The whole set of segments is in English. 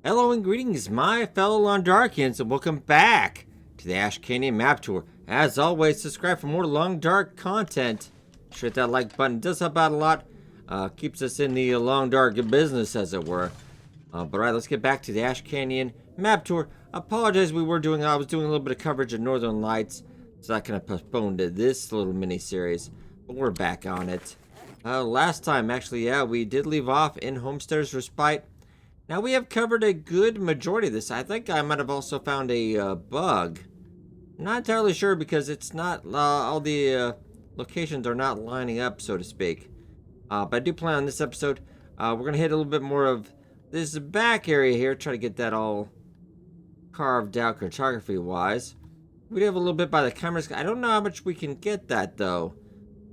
Hello and greetings, my fellow LongDarkians, and welcome back to the Ash Canyon Map Tour. As always, subscribe for more LongDark content. Hit that like button, it does help out a lot. Keeps us in the LongDark business, as it were. But alright, let's get back to the Ash Canyon Map Tour. I apologize, I was doing a little bit of coverage of Northern Lights, so I kind of postponed this little mini-series. But we're back on it. Last time, actually, yeah, we did leave off in Homesteader's Respite. Now we have covered a good majority of this. I think I might have also found a bug. I'm not entirely sure because it's not, all the locations are not lining up, so to speak. But I do plan on this episode, we're going to hit a little bit more of this back area here, try to get that all carved out cartography-wise. We do have a little bit by the cameras. I don't know how much we can get that, though.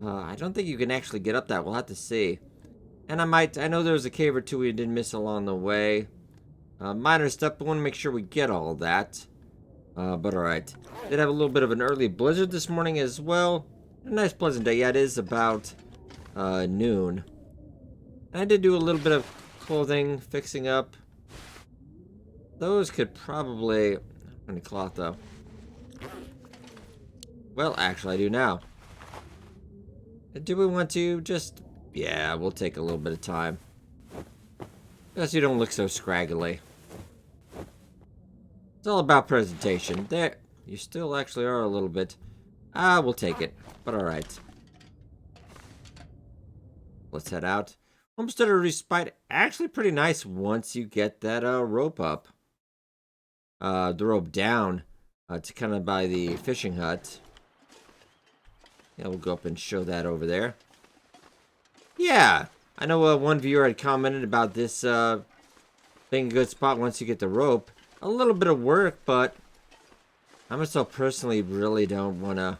I don't think you can actually get up that. We'll have to see. And I know there was a cave or two we did miss along the way. Minor stuff, but want to make sure we get all that. But alright. Did have a little bit of an early blizzard this morning as well. A nice pleasant day. Yeah, it is about noon. And I did do a little bit of clothing fixing up. Those could probably... I don't have any cloth though. Well, actually I do now. Do we want to just... Yeah, we'll take a little bit of time. Because you don't look so scraggly. It's all about presentation. There, you still actually are a little bit. We'll take it. But alright. Let's head out. Homesteader Respite, actually pretty nice once you get that rope up. The rope down to kind of by the fishing hut. Yeah, we'll go up and show that over there. Yeah, I know one viewer had commented about this being a good spot once you get the rope. A little bit of work, but I myself personally really don't want to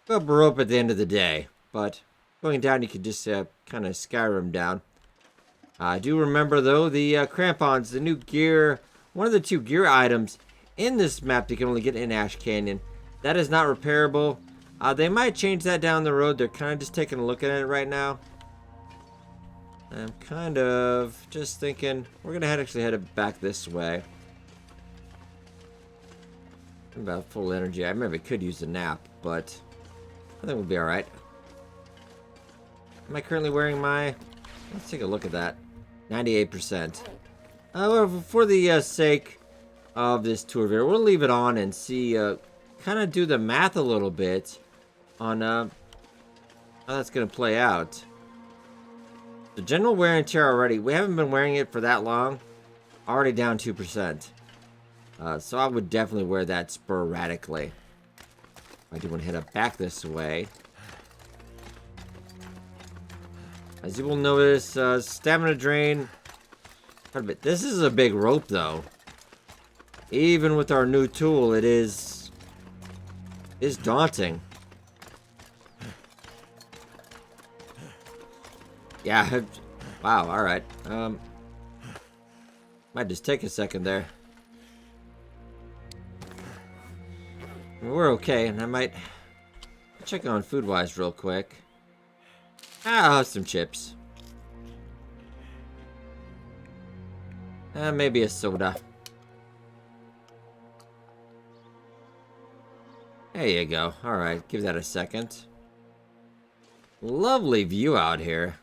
go up a rope at the end of the day. But going down, you can just kind of Skyrim down. I do remember, though, the crampons, the new gear, one of the two gear items in this map that you can only get in Ash Canyon. That is not repairable. They might change that down the road. They're kind of just taking a look at it right now. I'm kind of just thinking we're gonna actually head back this way. I'm about full energy. I maybe could use a nap, but I think we'll be all right. Am I currently wearing my? Let's take a look at that. 98%. For the sake of this tour video, we'll leave it on and see. Kind of do the math a little bit on how that's gonna play out. The general wear and tear already, we haven't been wearing it for that long, already down 2%. So I would definitely wear that sporadically. I do want to head up back this way. As you will notice, stamina drain. Quite a bit. This is a big rope though. Even with our new tool, it is daunting. Yeah, wow, alright. Might just take a second there. We're okay, and I might check on food-wise real quick. I'll have some chips. Maybe a soda. There you go. Alright, give that a second. Lovely view out here.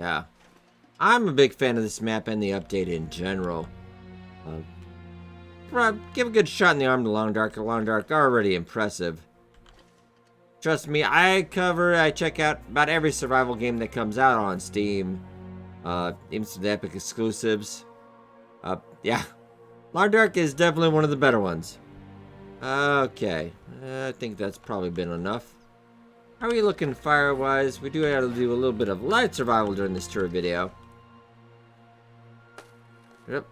Yeah, I'm a big fan of this map and the update in general. Give a good shot in the arm to LongDark. LongDark already impressive. Trust me, I check out about every survival game that comes out on Steam. Even some of the Epic exclusives. Yeah, LongDark is definitely one of the better ones. Okay, I think that's probably been enough. How are you looking fire-wise? We do have to do a little bit of light survival during this tour video. Yep.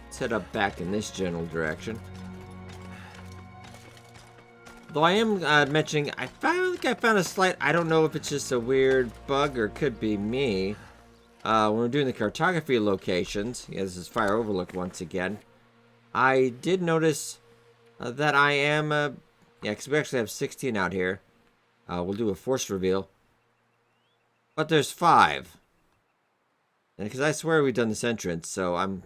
Let's head up back in this general direction. Though I am mentioning, I think I found a slight, I don't know if it's just a weird bug or it could be me. When we're doing the cartography locations, yeah, this is Fire Overlook once again. I did notice that I am... yeah, because we actually have 16 out here. We'll do a force reveal. But there's 5. And because I swear we've done this entrance, so I'm...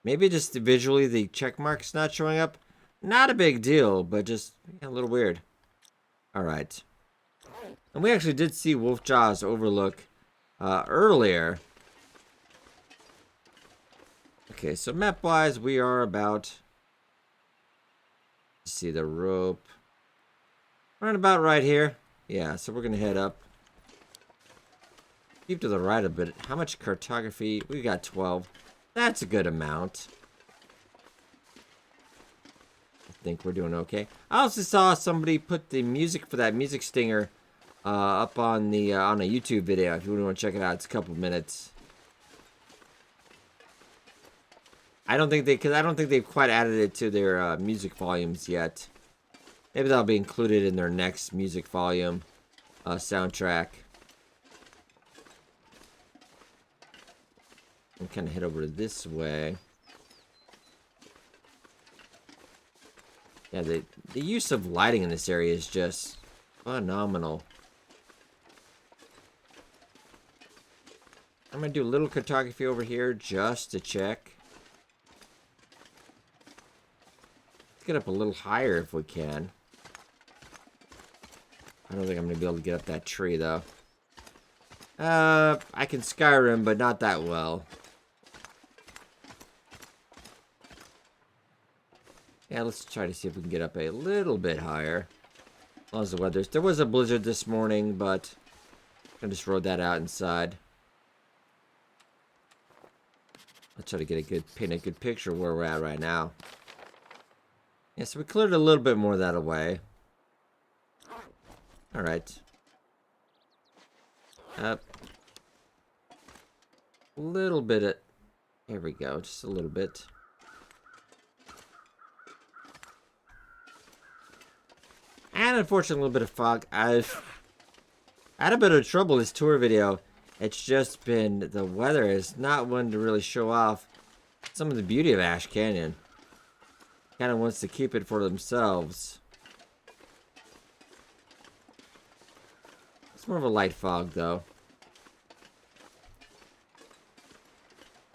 Maybe just visually the check mark's not showing up. Not a big deal, but just a little weird. Alright. And we actually did see Wolf Jaw's Overlook earlier. Okay, so map-wise, we are about... Let's see the rope. Right about right here. Yeah, so we're going to head up. Keep to the right a bit. How much cartography? We got 12. That's a good amount. I think we're doing okay. I also saw somebody put the music for that music stinger up on the on a YouTube video. If you want to check it out, it's a couple minutes. I don't think they've quite added it to their music volumes yet. Maybe that'll be included in their next music volume soundtrack. I'm kind of head over this way. Yeah, the use of lighting in this area is just phenomenal. I'm gonna do a little cartography over here just to check. Let's get up a little higher if we can. I don't think I'm gonna be able to get up that tree though. I can Skyrim, but not that well. Yeah, let's try to see if we can get up a little bit higher. As long as the weather's... There was a blizzard this morning, but I just rode that out inside. Let's try to get paint a good picture of where we're at right now. Yeah, so we cleared a little bit more of that away. Alright. Up. A little bit of... Here we go, just a little bit. And unfortunately, a little bit of fog. I've had a bit of trouble this tour video. It's just been... The weather is not one to really show off some of the beauty of Ash Canyon. Kind of wants to keep it for themselves. It's more of a light fog, though.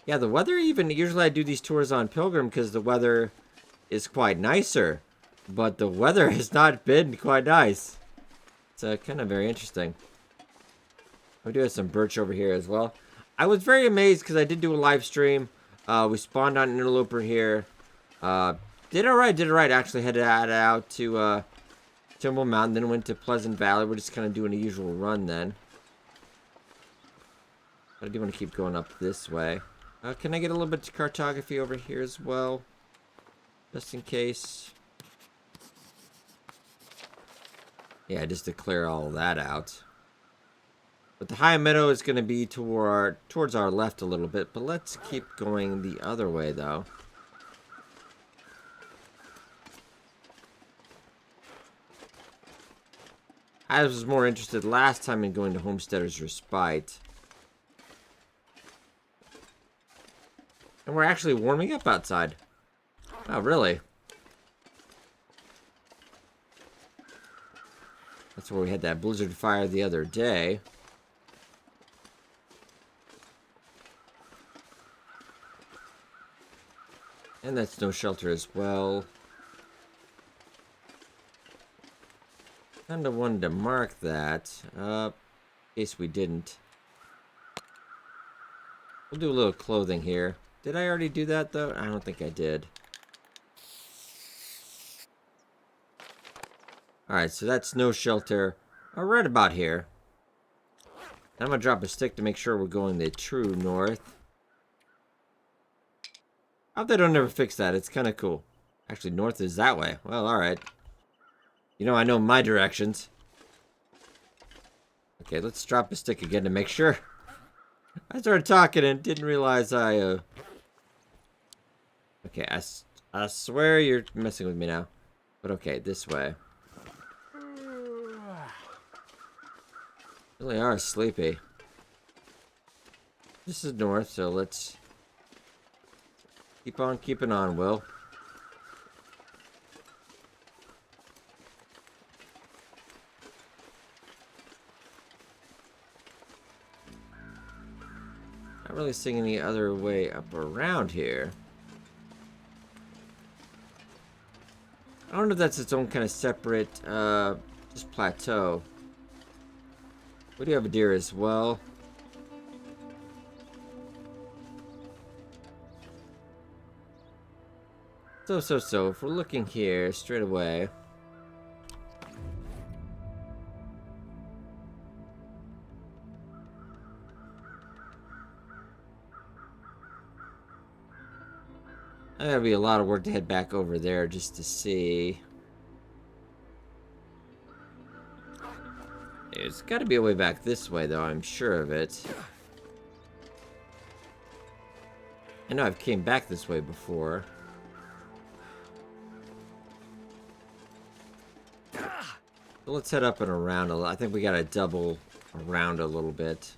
Yeah, the weather even... Usually I do these tours on Pilgrim because the weather is quite nicer. But the weather has not been quite nice. It's kind of very interesting. We do have some birch over here as well. I was very amazed because I did do a live stream. We spawned on Interloper here. Did it right. Actually headed out to Timble Mountain, then went to Pleasant Valley. We're just kind of doing a usual run then. I do want to keep going up this way. Can I get a little bit of cartography over here as well? Just in case. Yeah, just to clear all of that out. But the high meadow is going to be towards our left a little bit. But let's keep going the other way, though. I was more interested last time in going to Homesteader's Respite. And we're actually warming up outside. Oh, really? That's where we had that blizzard fire the other day. And that snow shelter as well. Kinda wanted to mark that. In case we didn't. We'll do a little clothing here. Did I already do that though? I don't think I did. Alright, so that snow shelter right about here. I'm gonna drop a stick to make sure we're going the true north. I hope they don't ever fix that. It's kind of cool. Actually, north is that way. Well, alright. You know, I know my directions. Okay, let's drop a stick again to make sure. I started talking and didn't realize I, Okay, I swear you're messing with me now. But okay, this way. Really are sleepy. This is north, so let's keep on keeping on, Will. Not really seeing any other way up around here. I don't know if that's its own kind of separate, just plateau. We do have a deer as well. So, if we're looking here straight away. That'd be a lot of work to head back over there just to see. There's got to be a way back this way, though. I'm sure of it. I know I've came back this way before. So let's head up and around a little. I think we got to double around a little bit.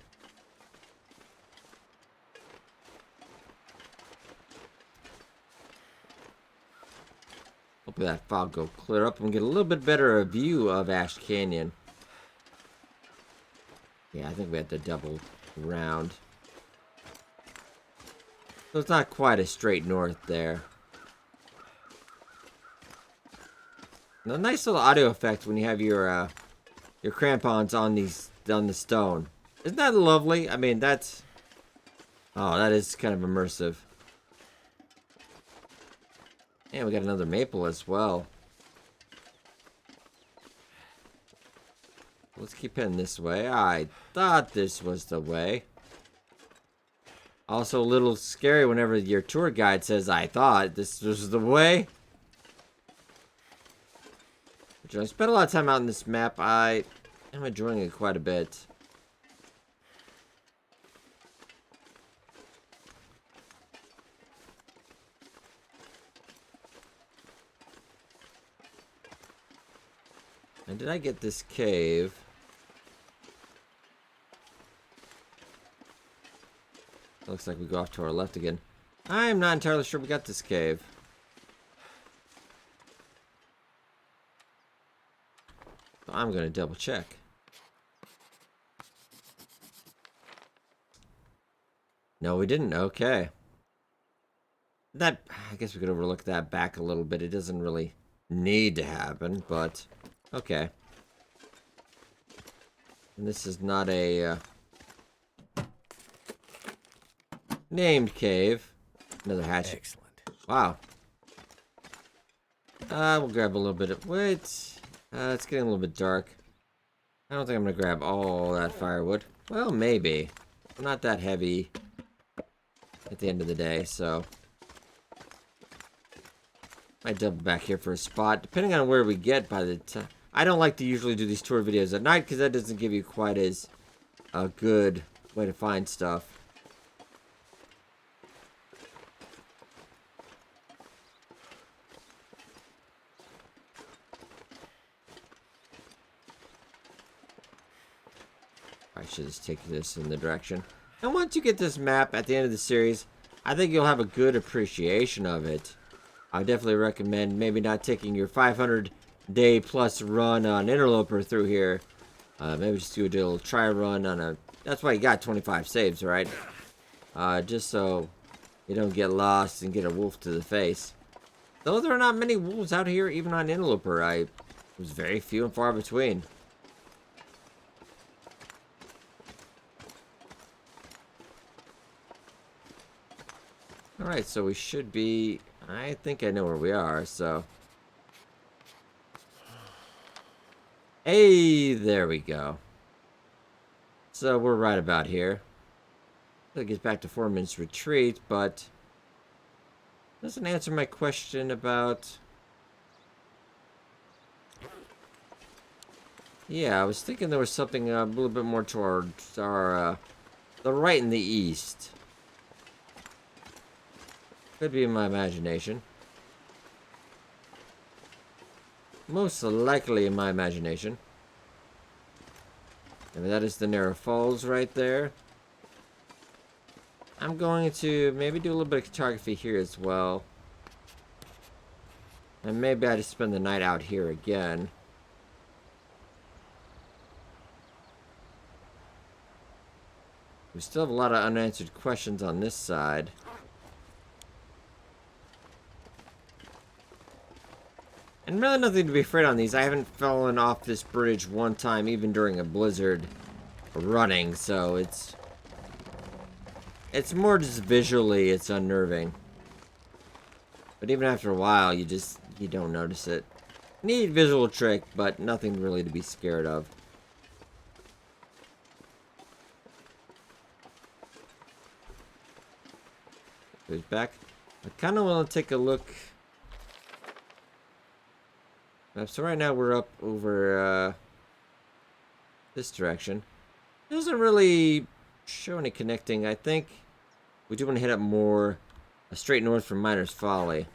Hopefully that fog will clear up and get a little bit better view of Ash Canyon. Yeah, I think we have to double around. So it's not quite a straight north there. And a nice little audio effect when you have your crampons on the stone. Isn't that lovely? I mean, that's... Oh, that is kind of immersive. And we got another maple as well. Let's keep heading this way. I thought this was the way. Also a little scary whenever your tour guide says, I thought this was the way. I spent a lot of time out on this map. I am enjoying it quite a bit. And did I get this cave? Looks like we go off to our left again. I'm not entirely sure we got this cave. So I'm going to double check. No, we didn't. Okay. That, I guess we could overlook that back a little bit. It doesn't really need to happen, but okay. And this is not a named cave. Another hatchet. Excellent. Wow. We'll grab a little bit of... Wait. It's getting a little bit dark. I don't think I'm going to grab all that firewood. Well, maybe. Not that heavy at the end of the day, so... Might double back here for a spot, depending on where we get by the time. I don't like to usually do these tour videos at night because that doesn't give you quite as a good way to find stuff. I should just take this in the direction. And once you get this map at the end of the series, I think you'll have a good appreciation of it. I definitely recommend maybe not taking your 500-day plus run on Interloper through here. Maybe just do a little try run on a... That's why you got 25 saves, right? Just so you don't get lost and get a wolf to the face. Though there are not many wolves out here, even on Interloper. It was very few and far between. Alright, so we should be... I think I know where we are, so... Hey, there we go. So we're right about here. It gets back to Foreman's Retreat, but... doesn't answer my question about... Yeah, I was thinking there was something a little bit more towards our... the right in the east. Could be in my imagination. Most likely in my imagination. And that is the Narrow Falls right there. I'm going to maybe do a little bit of photography here as well. And maybe I just spend the night out here again. We still have a lot of unanswered questions on this side. And really nothing to be afraid on these. I haven't fallen off this bridge one time, even during a blizzard running, so it's more just visually, it's unnerving. But even after a while, you don't notice it. Neat visual trick, but nothing really to be scared of. Goes back. I kind of want to take a look. So right now we're up over this direction. It doesn't really show any connecting. I think we do want to head up more straight north from Miner's Folly.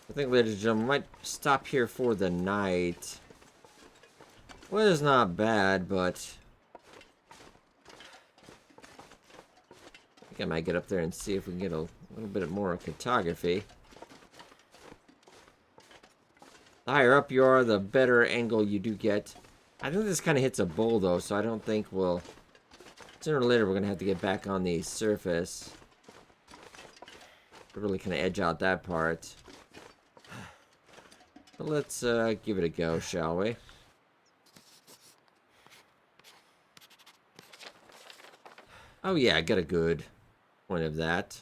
I think, ladies and gentlemen, we might stop here for the night. Weather's not bad, but I think I might get up there and see if we can get a little bit more cartography. The higher up you are, the better angle you do get. I think this kind of hits a bowl, though, so I don't think we'll... Sooner or later, we're going to have to get back on the surface to really kind of edge out that part. But let's give it a go, shall we? Oh, yeah, I got a good point of that.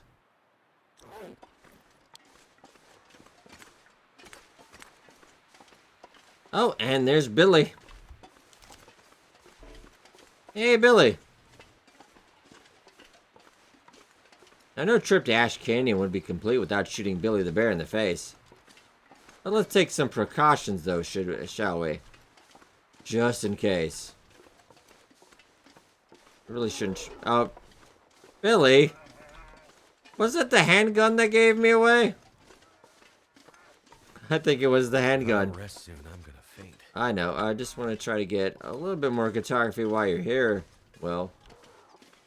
Oh, and there's Billy. Hey, Billy. Now, no trip to Ash Canyon would be complete without shooting Billy the Bear in the face. But let's take some precautions, though, shall we? Just in case. Really shouldn't... Oh. Billy? Was it the handgun that gave me away? I think it was the handgun. Rest soon. I'm gonna faint. I know. I just want to try to get a little bit more photography while you're here. Well,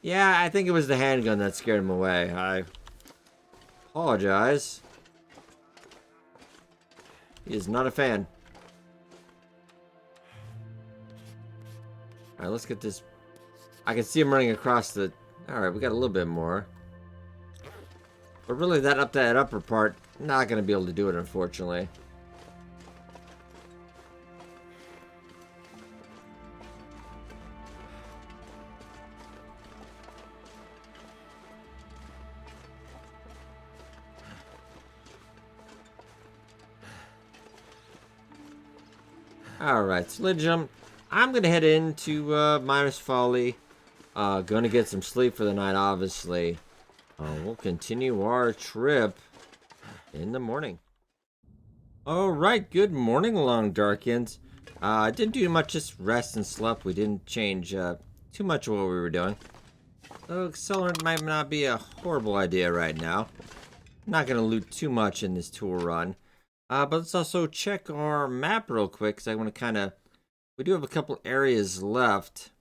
yeah, I think it was the handgun that scared him away. I apologize. He is not a fan. Alright, let's get this. I can see him running across the... Alright, we got a little bit more. But really, that upper part, not going to be able to do it, unfortunately. Alright, so ladies and gentlemen, I'm going to head into Miner's Folly. Gonna get some sleep for the night, obviously. We'll continue our trip in the morning. Alright, good morning, LongDarkians. I didn't do much, just rest and slept. We didn't change too much of what we were doing. So accelerant might not be a horrible idea right now. I'm not going to loot too much in this tour run. But let's also check our map real quick, because I want to kind of... We do have a couple areas left.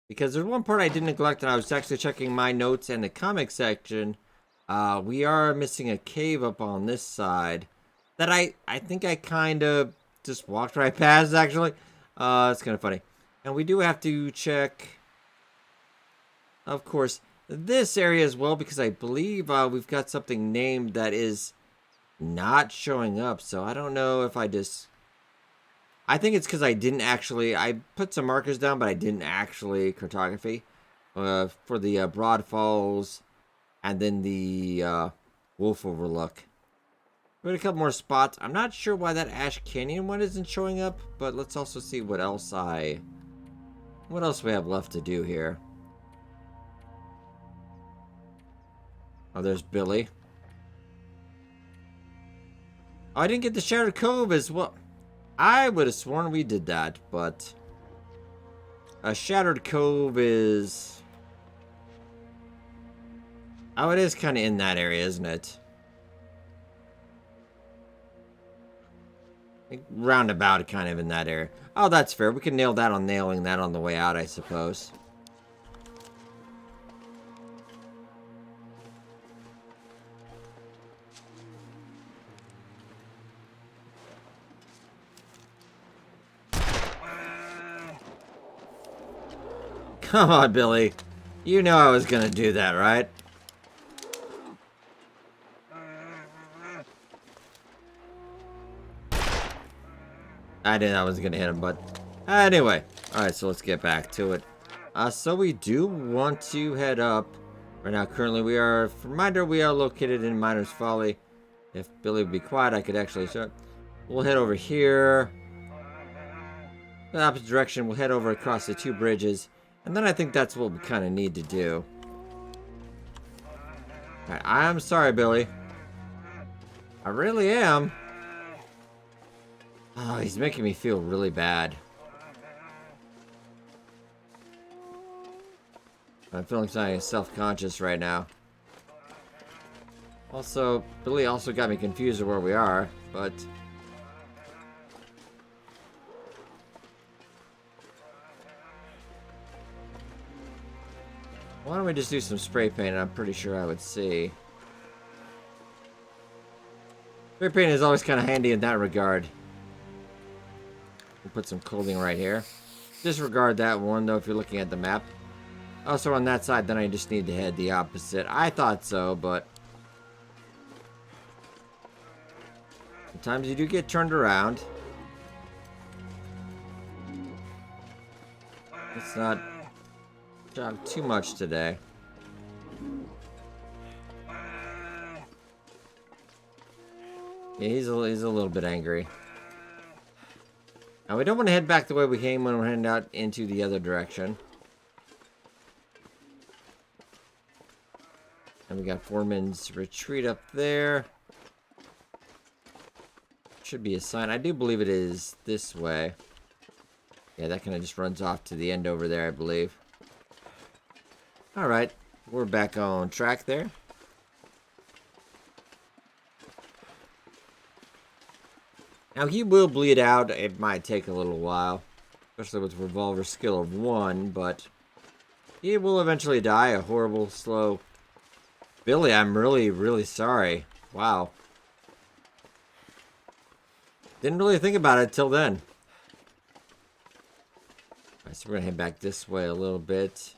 Because there's one part I did neglect, and I was actually checking my notes and the comic section. We are missing a cave up on this side that I think I kind of just walked right past, actually. It's kind of funny. And we do have to check, of course, this area as well, because I believe we've got something named that is not showing up. So I don't know if I just... I think it's because I didn't actually... I put some markers down, but I didn't actually cartography for the Broad Falls and then the Wolf Overlook. We had a couple more spots. I'm not sure why that Ash Canyon one isn't showing up, but let's also see what else we have left to do here. Oh, there's Billy. Oh, I didn't get the Shattered Cove as well. I would have sworn we did that, but a Shattered Cove is... Oh, it is kind of in that area, isn't it? Roundabout, kind of in that area. Oh, that's fair. We can nail that on nailing that on the way out, I suppose. Come on, Billy. You know I was gonna do that, right? I didn't. I was gonna hit him, but anyway. All right, so let's get back to it. So we do want to head up. Right now, currently we are. Reminder: we are located in Miner's Folly. If Billy would be quiet, I could actually start. We'll head over here. The opposite direction. We'll head over across the 2 bridges, and then I think that's what we kind of need to do. All right, I'm sorry, Billy. I really am. Oh, he's making me feel really bad. I'm feeling kind of self-conscious right now. Also, Billy also got me confused of where we are, but... why don't we just do some spray paint? I'm pretty sure I would see. Spray paint is always kind of handy in that regard. We'll put some clothing right here. Disregard that one, though, if you're looking at the map. Also, on that side, then I just need to head the opposite. I thought so, but... sometimes you do get turned around. Let's not jog too much today. Yeah, he's a little bit angry. Now, we don't want to head back the way we came when we're heading out into the other direction. And we got Foreman's Retreat up there. Should be a sign. I do believe it is this way. Yeah, that kind of just runs off to the end over there, I believe. Alright, we're back on track there. Now, he will bleed out. It might take a little while. Especially with revolver skill of 1, but... he will eventually die a horrible, slow... Billy, I'm really, really sorry. Wow. Didn't really think about it till then. Alright, so we're gonna head back this way a little bit.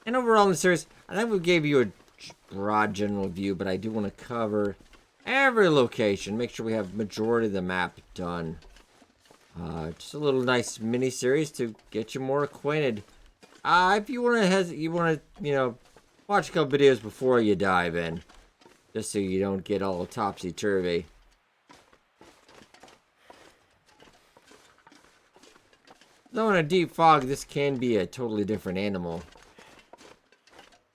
And overall in the series, I think we gave you a broad general view, but I do want to cover every location. Make sure we have majority of the map done. Just a little nice mini series to get you more acquainted. If you want to, you know, watch a couple videos before you dive in, just so you don't get all topsy-turvy. Though in a deep fog, this can be a totally different animal.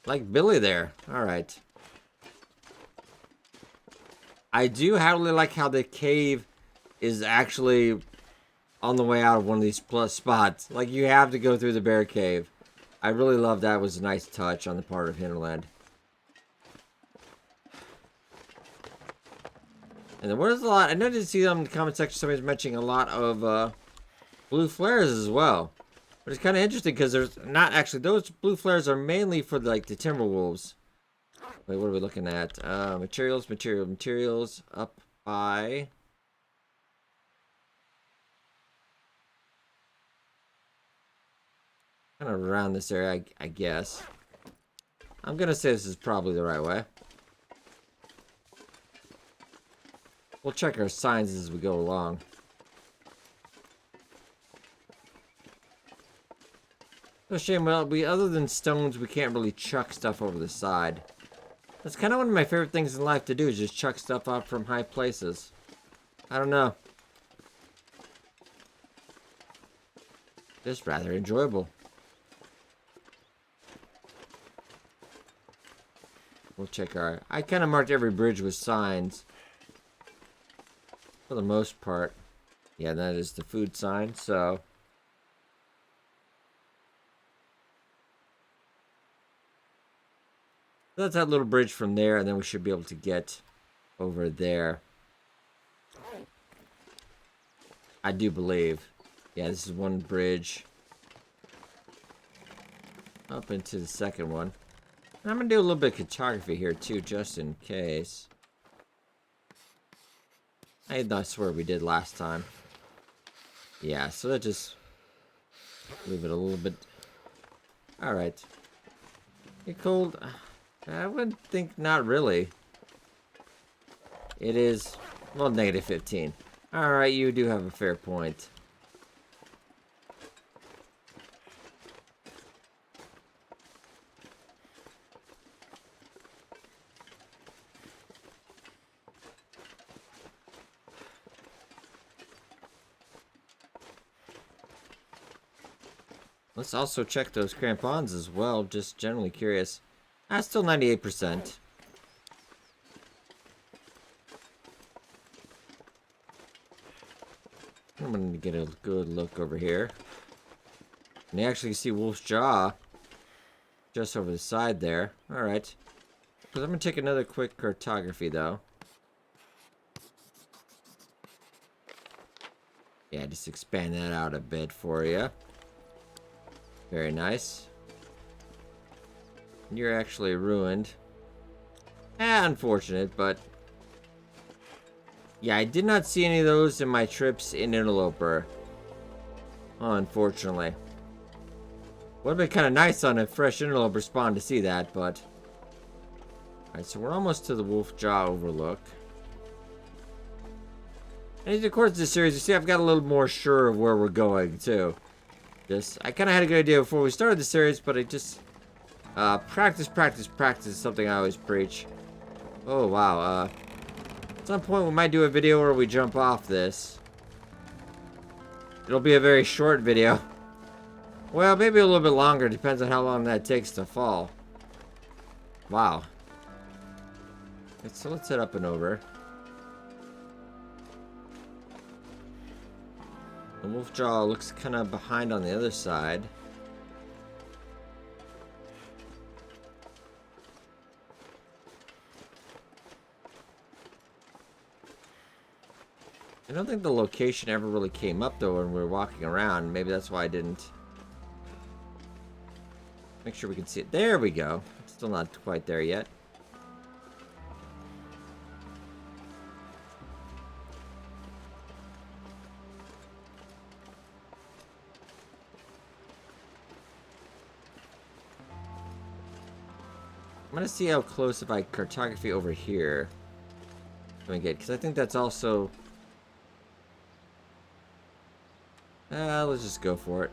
Like Billy there. Alright. I do really like how the cave is actually on the way out of one of these plus spots. Like, you have to go through the bear cave. I really love that. It was a nice touch on the part of Hinterland. And there was a lot. I noticed to see them in the comment section. Somebody's mentioning a lot of blue flares as well. But it's kind of interesting because there's not actually, those blue flares are mainly for like the Timberwolves. Wait, what are we looking at? Materials up by... kind of around this area, I guess. I'm gonna say this is probably the right way. We'll check our signs as we go along. No shame, well, other than stones, we can't really chuck stuff over the side. That's kind of one of my favorite things in life to do, is just chuck stuff out from high places. I don't know. Just rather enjoyable. We'll check our... I kind of marked every bridge with signs. For the most part. Yeah, that is the food sign, so... that's that little bridge from there, and then we should be able to get over there. I do believe. Yeah, this is one bridge. Up into the second one. And I'm going to do a little bit of cartography here, too, just in case. I swear we did last time. Yeah, so that just... leave it a little bit... Alright. You cold? I would think not really. It is, well, negative 15. Alright, you do have a fair point. Let's also check those crampons as well, just generally curious. Still 98%. I'm gonna get a good look over here. And you actually see Wolf's Jaw just over the side there. Alright. Because I'm gonna take another quick cartography though. Yeah, just expand that out a bit for you. Very nice. You're actually ruined. Unfortunate, but... yeah, I did not see any of those in my trips in Interloper. Unfortunately. Would have been kind of nice on a fresh Interloper spawn to see that, but... alright, so we're almost to the Wolf Jaw Overlook. And as the course of the series, you see I've got a little more sure of where we're going, too. I kind of had a good idea before we started the series, but I just... practice is something I always preach. Oh, wow. At some point, we might do a video where we jump off this. It'll be a very short video. Well, maybe a little bit longer. Depends on how long that takes to fall. Wow. Okay, so let's head up and over. The Wolf Jaw looks kind of behind on the other side. I don't think the location ever really came up though when we were walking around. Maybe that's why I didn't. Make sure we can see it. There we go. Still not quite there yet. I'm gonna see how close if I cartography over here can we get, because I think that's also... let's just go for it.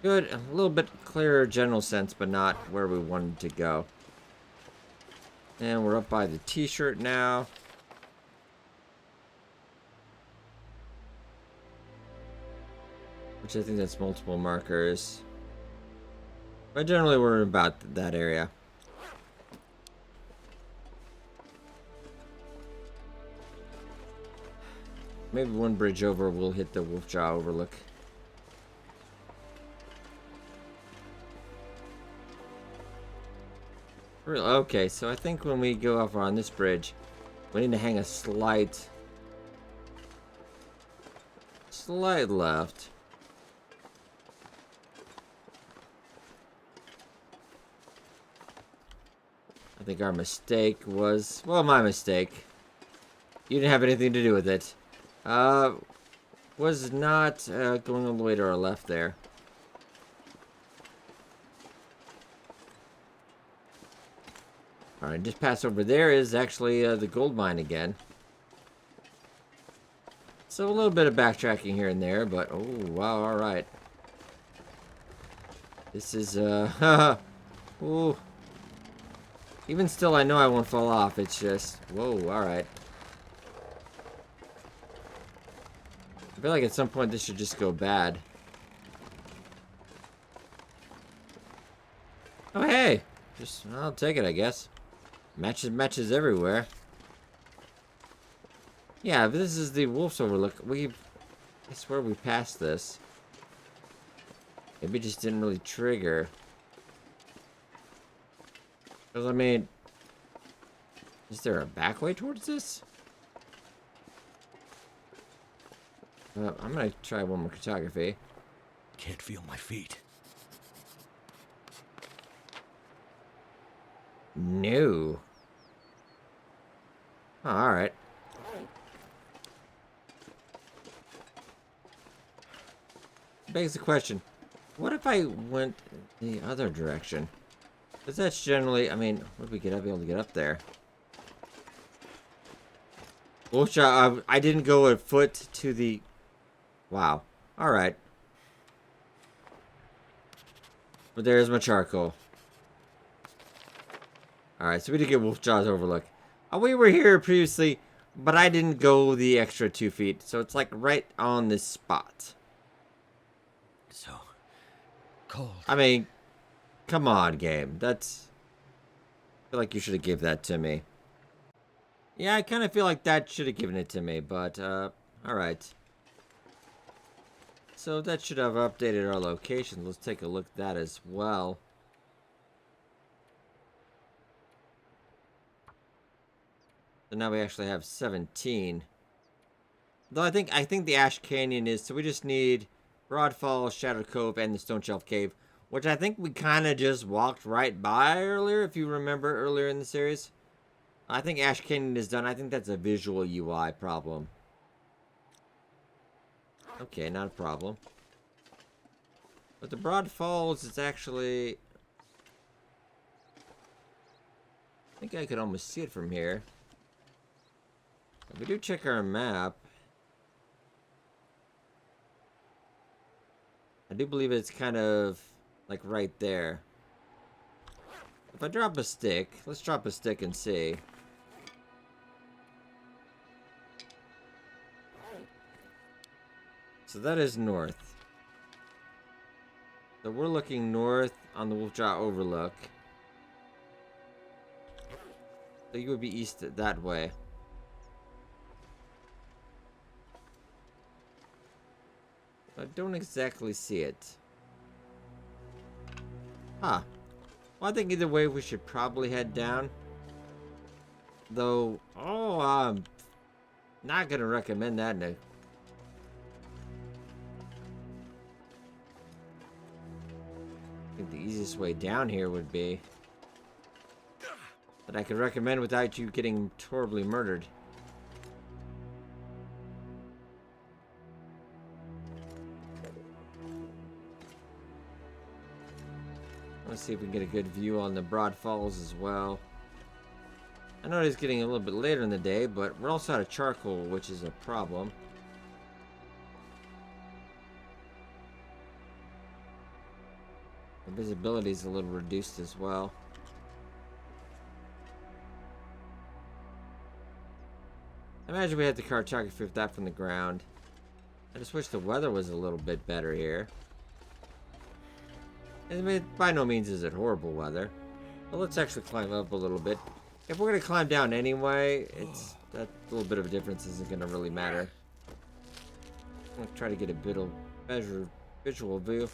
Good, a little bit clearer general sense, but not where we wanted to go. And we're up by the t-shirt now. Which I think that's multiple markers. But generally we're about that area. Maybe one bridge over we'll hit the Wolf Jaw Overlook. Okay, so I think when we go off on this bridge, we need to hang a slight left. I think our mistake was, well, my mistake. You didn't have anything to do with it. Was not going all the way to our left there. Alright, just past over there is actually the gold mine again. So a little bit of backtracking here and there, but oh wow, alright. This is ooh. Even still I know I won't fall off, it's just whoa, alright. I feel like at some point this should just go bad. Oh hey! Just I'll take it I guess. Matches everywhere. Yeah, this is the Wolf's Overlook. I swear we passed this. Maybe it just didn't really trigger. Because, I mean... is there a back way towards this? I'm gonna try one more cartography. Can't feel my feet. No. Oh, alright. Begs the question, what if I went the other direction? Because that's generally, I mean, would we be able to get up there? Wolf Jaw, I didn't go a foot to the... Wow. Alright. But there's my charcoal. Alright, so we did get Wolf Jaw's Overlook. We were here previously, but I didn't go the extra 2 feet. So it's like right on this spot. So cold. I mean, come on, game. That's... I feel like you should have given that to me. Yeah, I kind of feel like that should have given it to me, but, alright. So that should have updated our location. Let's take a look at that as well. So now we actually have 17. Though I think the Ash Canyon is, so we just need Broad Falls, Shadow Cove, and the Stone Shelf Cave, which I think we kind of just walked right by earlier, if you remember earlier in the series. I think Ash Canyon is done. I think that's a visual UI problem. Okay, not a problem. But the Broad Falls is actually... I think I could almost see it from here. If we do check our map, I do believe it's kind of like right there. If I drop a stick, let's drop a stick and see. So that is north. So we're looking north on the Wolf Jaw Overlook. So you would be east that way. I don't exactly see it. Huh. Well, I think either way we should probably head down. Though, I'm not gonna recommend that in a... I think the easiest way down here would be that I could recommend without you getting horribly murdered. Let's see if we can get a good view on the Broad Falls as well. I know it's getting a little bit later in the day, but we're also out of charcoal, which is a problem. The visibility is a little reduced as well. I imagine we had the cartography of that from the ground. I just wish the weather was a little bit better here. I mean, by no means is it horrible weather. But let's actually climb up a little bit. If we're going to climb down anyway, it's that little bit of a difference isn't going to really matter. I'm going to try to get a bit of visual view.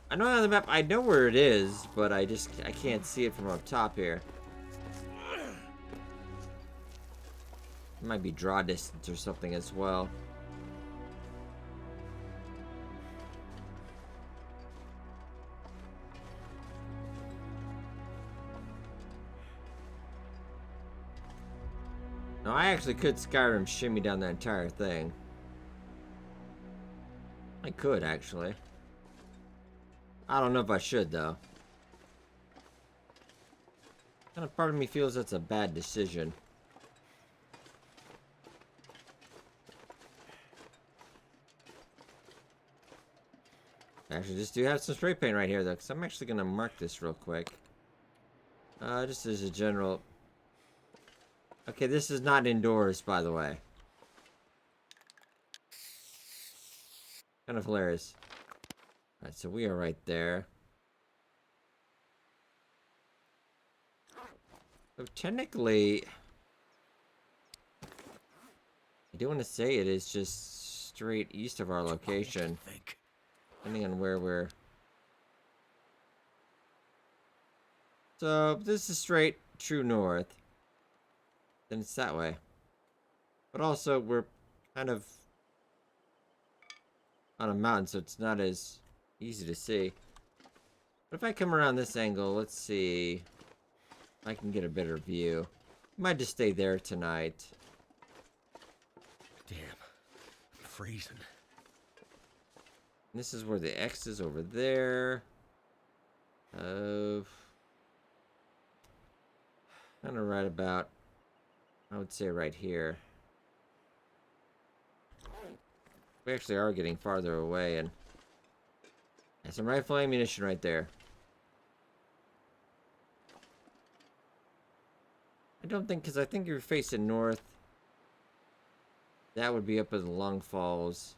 I know on the map, I know where it is, but I can't see it from up top here. It might be draw distance or something as well. No, I actually could Skyrim shimmy down the entire thing. I could, actually. I don't know if I should, though. Kind of part of me feels that's a bad decision. Actually, just do have some spray paint right here, though, because I'm actually going to mark this real quick. Just as a general... Okay, this is not indoors, by the way. Kind of hilarious. Alright, so we are right there. So technically... I do want to say it is just straight east of our location. Depending on where we're... So, this is straight true north. Then it's that way. But also, we're kind of on a mountain, so it's not as easy to see. But if I come around this angle, let's see if I can get a better view. Might just stay there tonight. Damn, I'm freezing. This is where the X is over there. Kind of right about, I would say right here. We actually are getting farther away, and there's some rifle ammunition right there. I don't think, because I think you're facing north. That would be up in the Long Falls.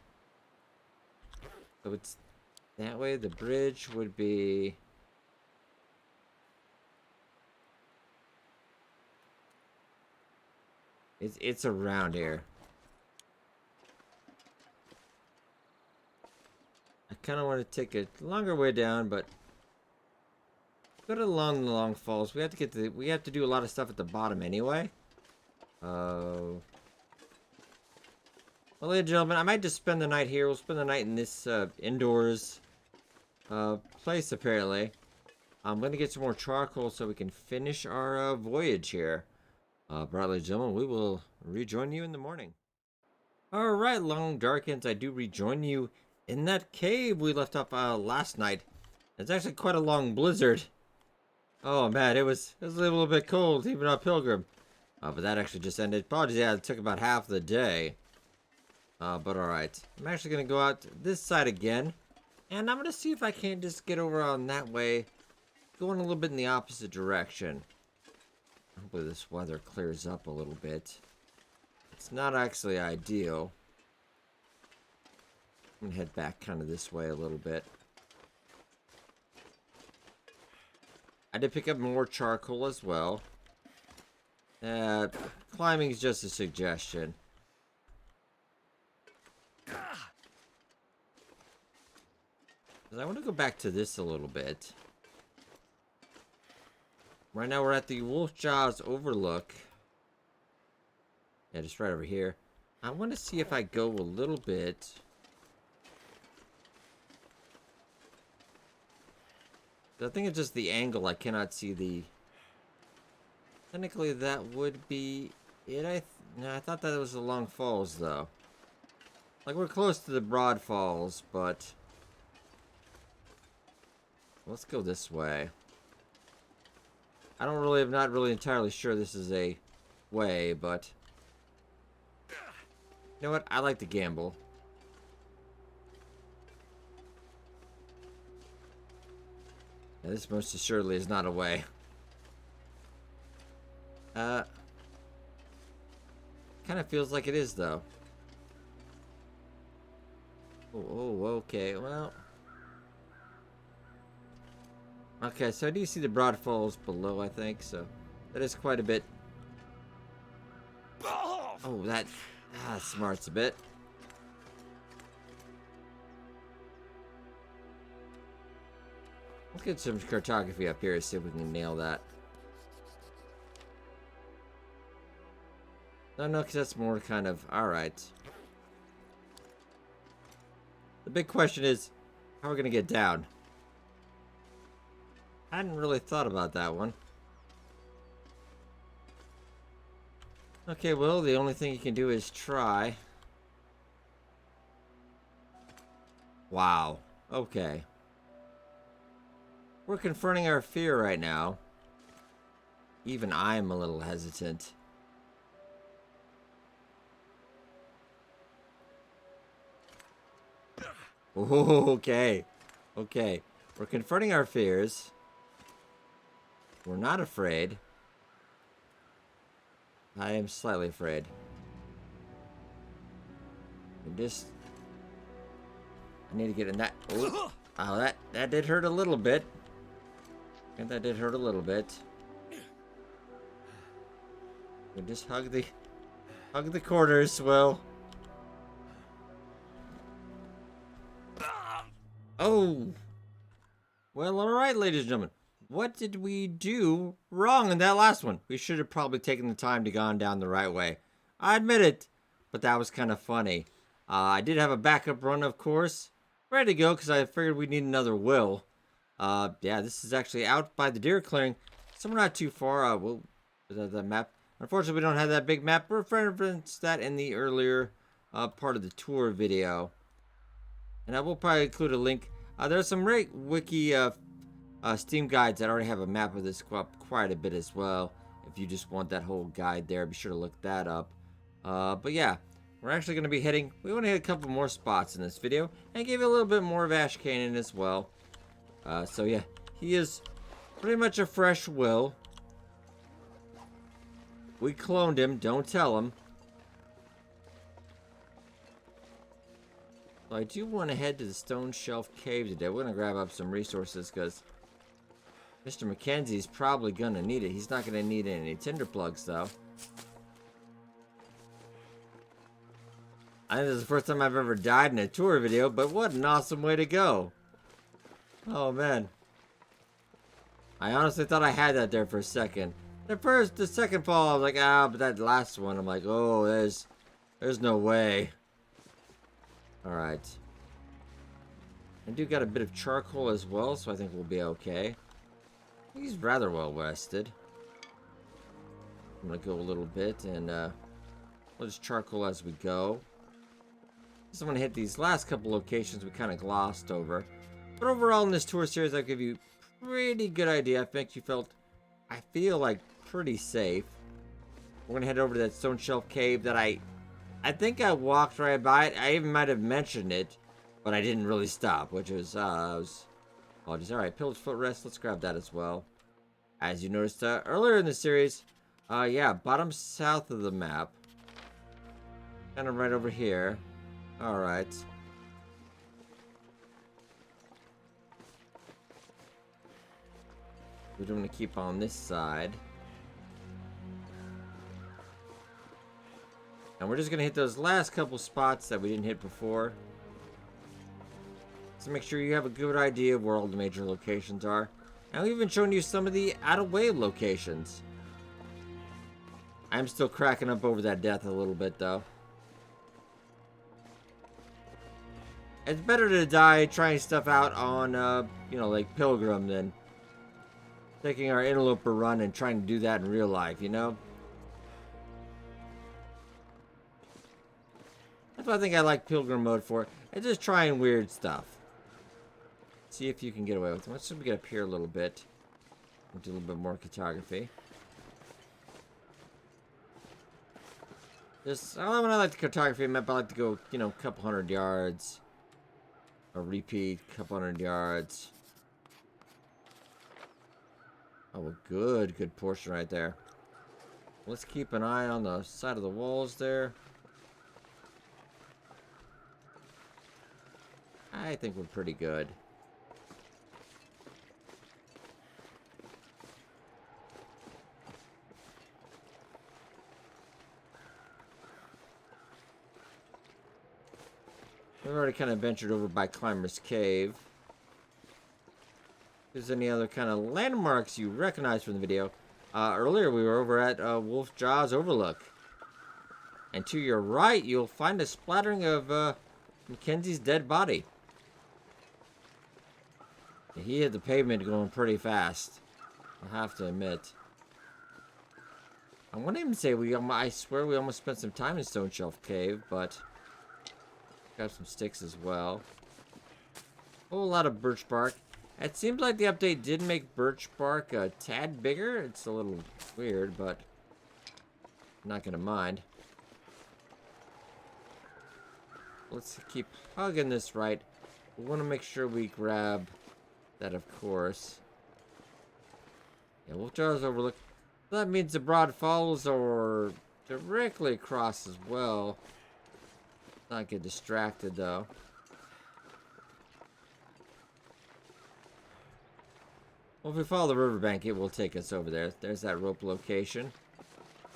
So it's that way. The bridge would be... It's around here. I kind of want to take a longer way down, but go to along the Long Falls. We have to get to. We have to do a lot of stuff at the bottom anyway. Well, ladies and gentlemen, I might just spend the night here. We'll spend the night in this indoors place. Apparently, I'm gonna get some more charcoal so we can finish our voyage here. Ladies and gentlemen, we will rejoin you in the morning. All right, Long Darkins, I do rejoin you in that cave we left off last night. It's actually quite a long blizzard. Oh man, it was a little bit cold, even on Pilgrim. But that actually just ended. Apologies, yeah, it took about half the day. But alright. I'm actually going to go out this side again. And I'm going to see if I can't just get over on that way. Going a little bit in the opposite direction. Hopefully this weather clears up a little bit. It's not actually ideal. I'm going to head back kind of this way a little bit. I did pick up more charcoal as well. Climbing is just a suggestion. I want to go back to this a little bit. Right now we're at the Wolf Jaw Overlook. Yeah, just right over here. I want to see if I go a little bit. I think it's just the angle. I cannot see the... Technically, that would be it. No, I thought that was the Long Falls, though. Like, we're close to the Broad Falls, but... Let's go this way. I'm not really entirely sure this is a way, but... You know what? I like to gamble. Now, this most assuredly is not a way. Kind of feels like it is, though. Oh, okay, well... Okay, so I do see the Broad Falls below, I think, so... That is quite a bit... Oh, that smarts a bit. Let's get some cartography up here and see if we can nail that. No, because that's more kind of... Alright. The big question is, how are we going to get down? I hadn't really thought about that one. Okay, well, the only thing you can do is try. Wow. Okay. We're confronting our fear right now. Even I'm a little hesitant. Oh, okay. Okay. We're confronting our fears. We're not afraid. I am slightly afraid. I need to get in that. Oh, that did hurt a little bit. And that did hurt a little bit. We just hug the corners, Will. Oh. Well, alright, ladies and gentlemen. What did we do wrong in that last one? We should have probably taken the time to gone down the right way. I admit it, but that was kind of funny. I did have a backup run, of course, ready to go because I figured we'd need another Will. Yeah, this is actually out by the deer clearing, so we're not too far. The map. Unfortunately, we don't have that big map. We referenced that in the earlier part of the tour video. And I will probably include a link. There's some great wiki Steam guides that already have a map of this quite a bit as well. If you just want that whole guide there, be sure to look that up. But yeah, we're actually going to be hitting, we want to hit a couple more spots in this video and give you a little bit more of Ash Canyon as well. So yeah, he is pretty much a fresh will. We cloned him, don't tell him. So I do want to head to the Stone Shelf Cave today. We're going to grab up some resources because Mr. Mackenzie's probably going to need it. He's not going to need any tinder plugs, though. I think this is the first time I've ever died in a tour video, but what an awesome way to go. Oh, man. I honestly thought I had that there for a second. The second fall, I was like, but that last one, I'm like, oh, there's no way. Alright. I do got a bit of charcoal as well, so I think we'll be okay. He's rather well rested. I'm gonna go a little bit and we'll just charcoal as we go. Just want to hit these last couple locations we kind of glossed over. But overall in this tour series, I'll give you a pretty good idea. I feel like pretty safe. We're gonna head over to that Stone Shelf Cave that I think I walked right by it. I even might have mentioned it, but I didn't really stop, which was apologies. Alright, Pillage's Footrest, let's grab that as well. As you noticed earlier in the series, yeah, bottom south of the map. Kind of right over here. Alright. We're going to keep on this side. And we're just going to hit those last couple spots that we didn't hit before. So make sure you have a good idea of where all the major locations are. And we've even shown you some of the out-of-way locations. I'm still cracking up over that death a little bit, though. It's better to die trying stuff out on, like Pilgrim than taking our interloper run and trying to do that in real life, you know? That's what I think I like Pilgrim mode for. It's just trying weird stuff. See if you can get away with it. Let's get up here a little bit. We'll do a little bit more cartography. When I like the cartography map, I like to go, a couple hundred yards. Or repeat, couple hundred yards. Oh, a good portion right there. Let's keep an eye on the side of the walls there. I think we're pretty good. We've already kind of ventured over by Climber's Cave. If there's any other kind of landmarks you recognize from the video. Earlier we were over at Wolf Jaw Overlook. And to your right, you'll find a splattering of Mackenzie's dead body. He hit the pavement going pretty fast, I'll have to admit. I want to even say I swear we almost spent some time in Stone Shelf Cave, but got some sticks as well. A whole lot of birch bark. It seems like the update did make birch bark a tad bigger. It's a little weird, but I'm not gonna mind. Let's keep hugging this right. We want to make sure we grab that, of course. Yeah, Wolf Jaw Overlook. That means the Broad Falls are directly across as well. Not get distracted, though. Well, if we follow the riverbank, it will take us over there. There's that rope location.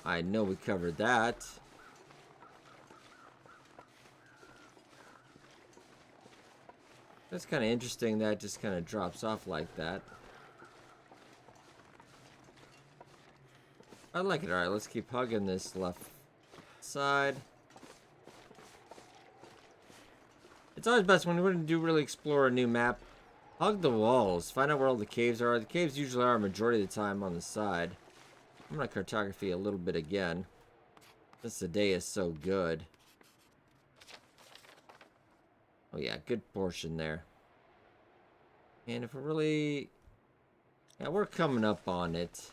I know we covered that. That's kind of interesting that it just kind of drops off like that. I like it. Alright, let's keep hugging this left side. It's always best when we do really explore a new map. Hug the walls. Find out where all the caves are. The caves usually are a majority of the time on the side. I'm going to cartography a little bit again. Since the day is so good. Oh yeah, good portion there. And if we're really... Yeah, we're coming up on it.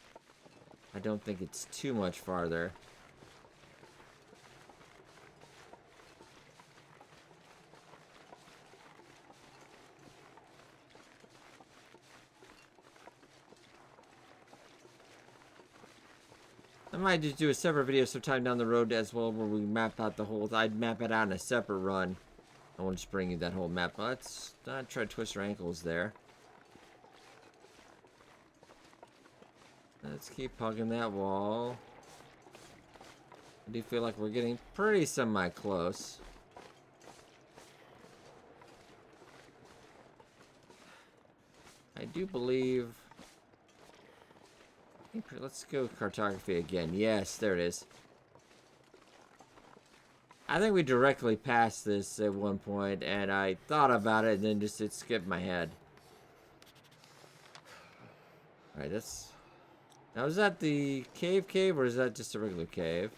I don't think it's too much farther. I might just do a separate video sometime down the road as well where we map out the whole... I'd map it out in a separate run. I won't just bring you that whole map. Let's not try to twist our ankles there. Let's keep hugging that wall. I do feel like we're getting pretty semi-close. I do believe... Let's go cartography again. Yes, there it is. I think we directly passed this at one point, and I thought about it, and then just it skipped my head. Alright, that's... Now, is that the cave, or is that just a regular cave?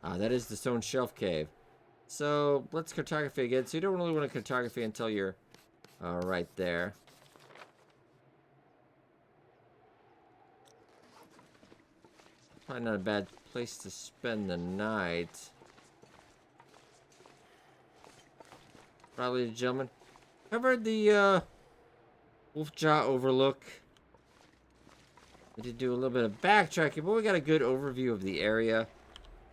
Ah, that is the stone shelf cave. So, let's cartography again. So, you don't really want to cartography until you're right there. Probably not a bad place to spend the night. Probably, ladies and gentlemen. Covered the Wolf Jaw Overlook. We did do a little bit of backtracking, but we got a good overview of the area.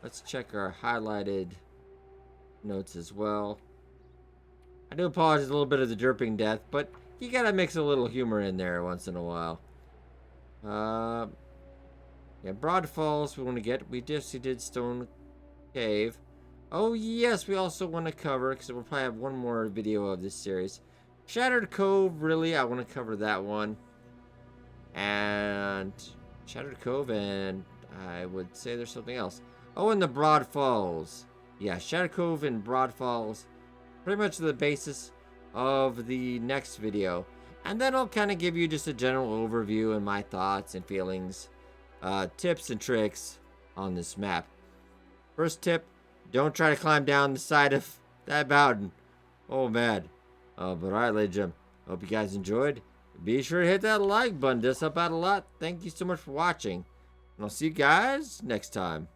Let's check our highlighted notes as well. I do apologize a little bit of the derping death, but you gotta mix a little humor in there once in a while. Yeah, Broad Falls we want to get. We just did Stone Cave. Oh yes, we also want to cover, because we'll probably have one more video of this series. Shattered Cove, really, I want to cover that one. And Shattered Cove, and I would say there's something else. Oh, and the Broad Falls. Yeah, Shattered Cove and Broad Falls. Pretty much the basis of the next video. And then I'll kind of give you just a general overview and my thoughts and feelings. Tips and tricks on this map. First tip, don't try to climb down the side of that mountain. Oh, man. But alright, ladies and gentlemen, hope you guys enjoyed. Be sure to hit that like button. Does help out a lot. Thank you so much for watching. And I'll see you guys next time.